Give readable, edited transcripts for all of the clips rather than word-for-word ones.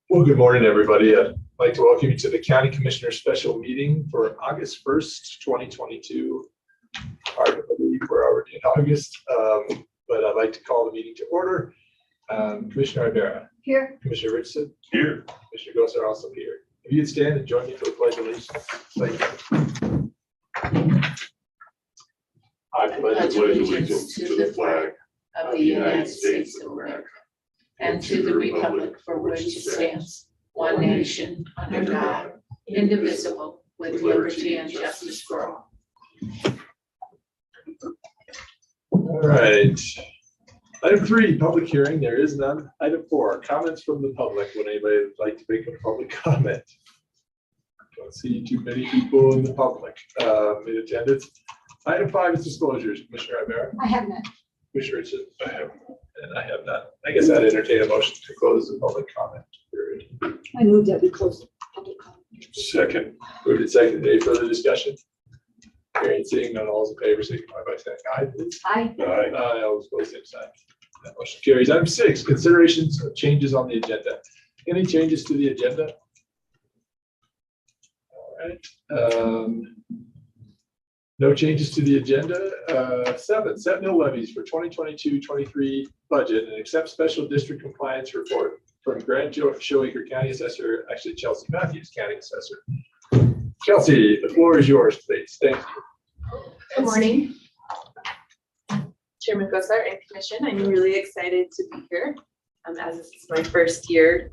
Well, good morning, everybody. I'd like to welcome you to the County Commissioner Special Meeting for August 1st, 2022. Hard to believe we're already in August, but I'd like to call the meeting to order. Commissioner Ibarra. Here. Commissioner Richardson. Here. Commissioner Gosar also here. If you'd stand and join me for the Pledge of Allegiance. Thank you. I pledge allegiance to the flag of the United States of America and to the republic for which it stands, one nation, under God, indivisible, with liberty and justice for all. All right. Item 3, public hearing. There is none. Item 4, comments from the public. Would anybody like to make a public comment? Don't see too many people in the public in attendance. Item 5 is disclosures. Commissioner Ibarra. I have none. Commissioner Richardson. I have, and I have none. I guess I'd entertain a motion to close the public comment period. I move that we close the public comment. Second. Moved and seconded. Any further discussion? Hearing, seeing none, all those in favor signify by saying aye, please. Aye. Aye. All opposed, same sign. That motion carries. Item 6, considerations of changes on the agenda. Any changes to the agenda? All right. No changes to the agenda. 7, set mill levies for 2022-23 budget and accept special district compliance report from Grand Shoemaker County Assessor, actually Chelsea Matthews County Assessor. Chelsea, the floor is yours, please. Thank you. Good morning, Chairman Gosar and Commission. I'm really excited to be here as this is my first year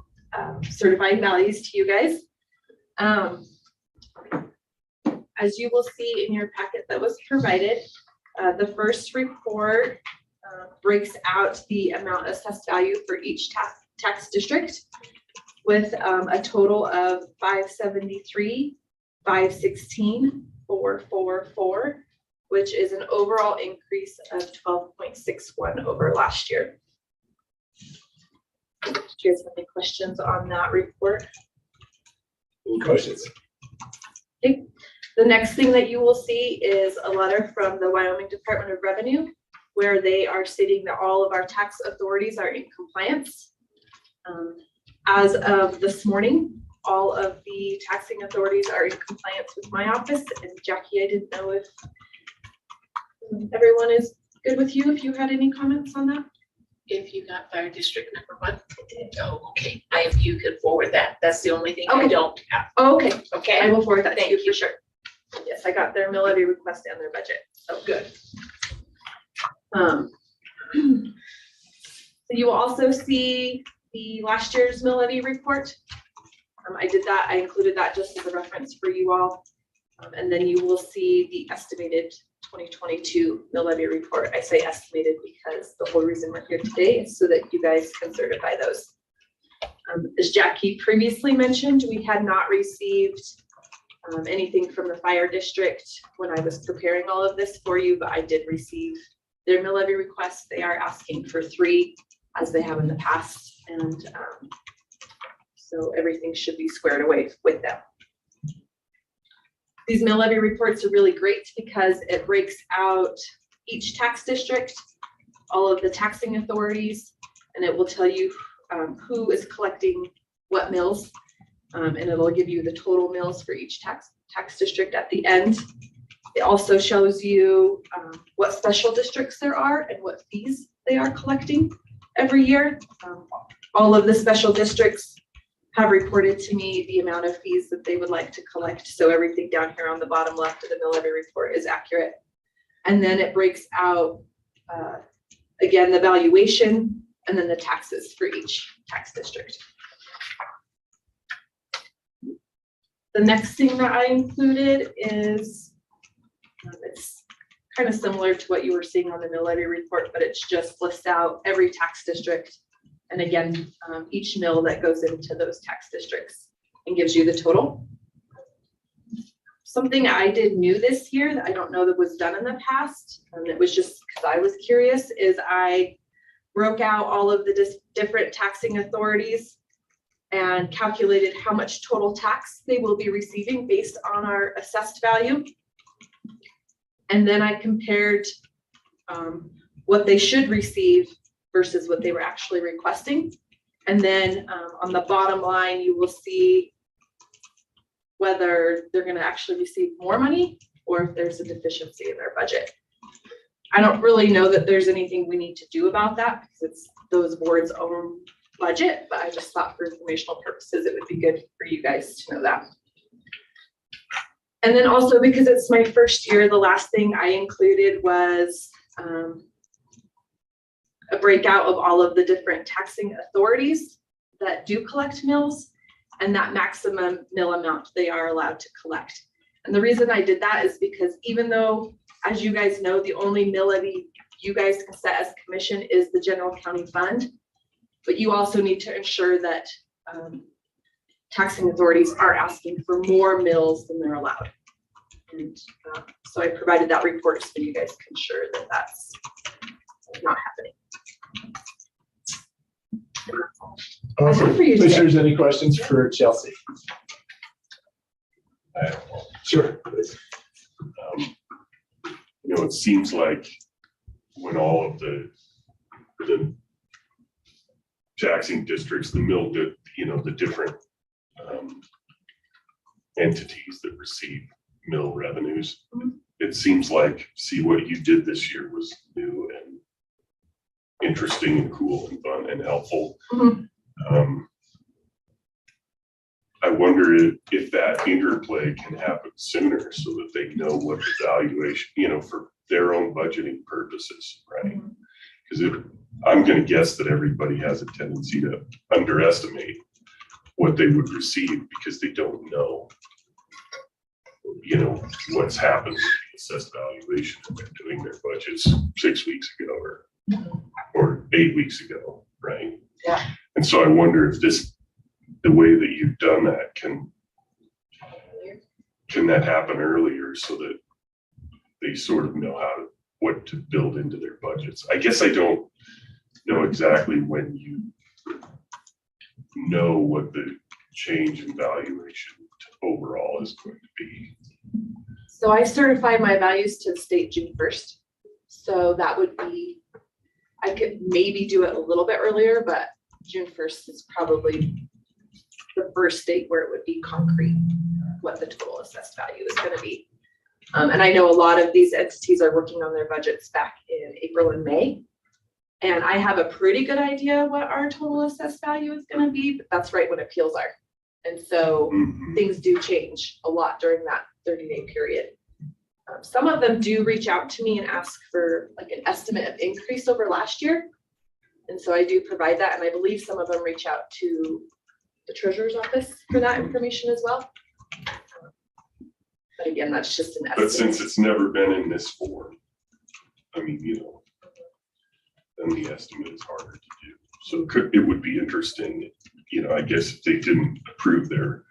certifying values to you guys. As you will see in your packet that was provided, the first report breaks out the amount assessed value for each tax district with a total of 573, 516, 444, which is an overall increase of 12.61 over last year. Do you guys have any questions on that report? Any questions? Okay. The next thing that you will see is a letter from the Wyoming Department of Revenue, where they are stating that all of our tax authorities are in compliance. As of this morning, all of the taxing authorities are in compliance with my office. And Jackie, I didn't know if everyone is good with you, if you had any comments on that. If you got fire district number 1, oh, okay. If you could forward that, that's the only thing I don't have. Oh, okay. Okay. I will forward that to you for sure. Yes, I got their mill levy request and their budget. So good. So you will also see the last year's mill levy report. I did that. I included that just as a reference for you all. And then you will see the estimated 2022 mill levy report. I say estimated because the whole reason we're here today is so that you guys can certify those. As Jackie previously mentioned, we had not received anything from the fire district when I was preparing all of this for you, but I did receive their mill levy requests. They are asking for 3 as they have in the past. And so everything should be squared away with them. These mill levy reports are really great because it breaks out each tax district, all of the taxing authorities, and it will tell you who is collecting what mills, and it'll give you the total mills for each tax district at the end. It also shows you what special districts there are and what fees they are collecting every year. All of the special districts have reported to me the amount of fees that they would like to collect. So everything down here on the bottom left of the mill levy report is accurate. And then it breaks out, again, the valuation and then the taxes for each tax district. The next thing that I included is, it's kind of similar to what you were seeing on the mill levy report, but it's just lists out every tax district. And again, each mill that goes into those tax districts and gives you the total. Something I did new this year that I don't know that was done in the past, and it was just because I was curious, is I broke out all of the different taxing authorities and calculated how much total tax they will be receiving based on our assessed value. And then I compared what they should receive versus what they were actually requesting. And then on the bottom line, you will see whether they're going to actually receive more money or if there's a deficiency in their budget. I don't really know that there's anything we need to do about that because it's those boards' own budget, but I just thought for informational purposes, it would be good for you guys to know that. And then also because it's my first year, the last thing I included was a breakout of all of the different taxing authorities that do collect mills and that maximum mill amount they are allowed to collect. And the reason I did that is because even though, as you guys know, the only mill levy you guys can set as commission is the general county fund, but you also need to ensure that taxing authorities are asking for more mills than they're allowed. And so I provided that report so you guys can ensure that that's not happening. Awesome. Commissioners, any questions for Chelsea? Sure. It seems like when all of the taxing districts, the mill did, the different entities that receive mill revenues, it seems like, see, what you did this year was new and interesting and cool and fun and helpful. I wonder if that interplay can happen sooner so that they know what the valuation, for their own budgeting purposes, right? Because I'm going to guess that everybody has a tendency to underestimate what they would receive because they don't know, what's happened with the assessed valuation when they're doing their budgets 6 weeks ago or 8 weeks ago, right? Yeah. And so I wonder if the way that you've done that, can that happen earlier so that they sort of know what to build into their budgets? I guess I don't know exactly when you know what the change in valuation overall is going to be. So I certify my values to the state June 1st. So that would be, I could maybe do it a little bit earlier, but June 1st is probably the first date where it would be concrete what the total assessed value is going to be. And I know a lot of these entities are working on their budgets back in April and May. And I have a pretty good idea what our total assessed value is going to be, but that's right when appeals are. And so things do change a lot during that 30-day period. Some of them do reach out to me and ask for like an estimate of increase over last year. And so I do provide that. And I believe some of them reach out to the treasurer's office for that information as well. But again, that's just an estimate. But since it's never been in this form, I mean, then the estimate is harder to do. So it would be interesting, I guess if they didn't approve their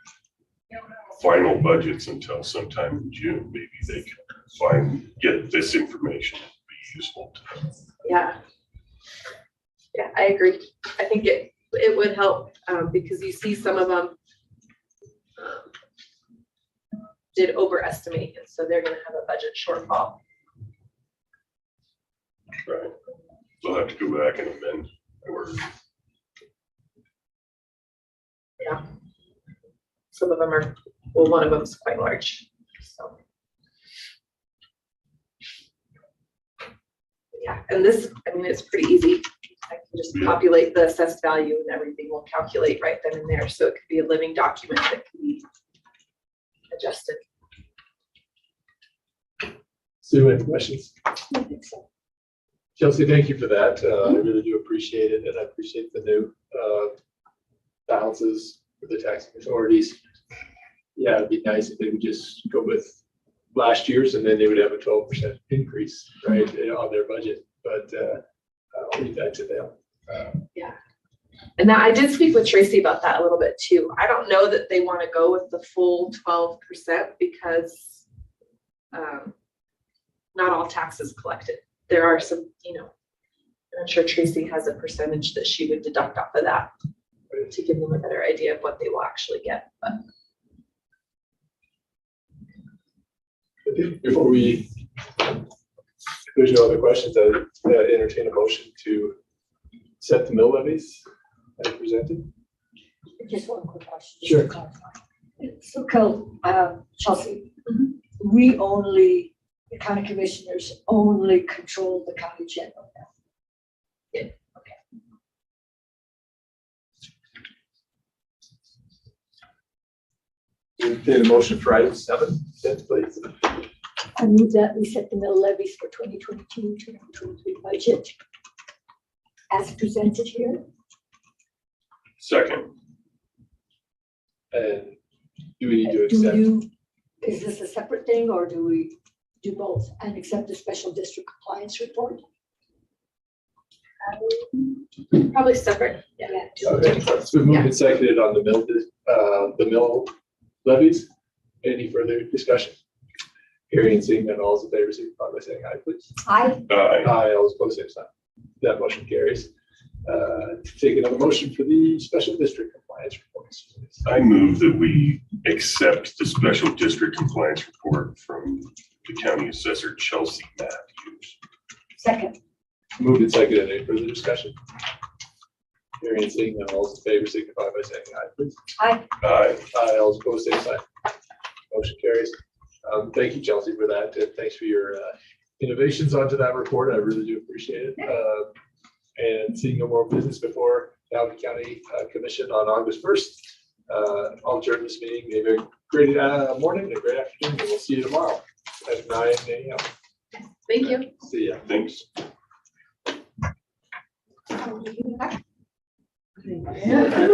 final budgets until sometime in June, maybe they could get this information to be useful to them. Yeah, I agree. I think it would help because you see some of them did overestimate, and so they're going to have a budget shortfall. Right. They'll have to go back and amend or. Yeah. Some of them are, well, one of them is quite large. So. Yeah, and this, I mean, it's pretty easy. I can just Yeah. populate the assessed value and everything will calculate right then and there. So it could be a living document that can be adjusted. Sue, any questions? I think so. Chelsea, thank you for that. I really do appreciate it, and I appreciate the new balances for the taxing authorities. Yeah, it'd be nice if they would just go with last year's, and then they would have a 12% increase, right, on their budget. But I'll leave that to them. And that I did speak with Tracy about that a little bit too. I don't know that they want to go with the full 12% because not all taxes collected. There are some, I'm sure Tracy has a percentage that she would deduct off of that to give them a better idea of what they will actually get. But Before if there's no other questions, I entertain a motion to set the mill levies as presented. Just one quick question. Sure. To clarify. So, Chelsea, the county commissioners only control the county general now. Entertain a motion for item 7, please. I move that we set the mill levies for 2022, 2023 budget as presented here. Second. And do we need to accept? Is this a separate thing or do we do both and accept the special district compliance report? probably separate. Okay, it's been moved and seconded on the mill levies. Any further discussion? Hearing and seeing none, all those in favor, signify by saying aye, please. Aye. Aye. Aye, all those opposed, same sign. That motion carries. Take another motion for the special district compliance reports. I move that we accept the special district compliance report from the county assessor Chelsea Matthews. Second. Moved and seconded. Any further discussion? Hearing and seeing none, all those in favor, signify by saying aye, please. Aye. Aye. Aye, all those opposed, same sign. Motion carries. Thank you, Chelsea, for that. And thanks for your innovations onto that report. I really do appreciate it. And seeing no more business before the Albany County Commission on August 1st. I'll adjourn this meeting. Have a great morning and a great afternoon, and we'll see you tomorrow at 9 a.m. Thank you. See ya. Thanks. Yeah.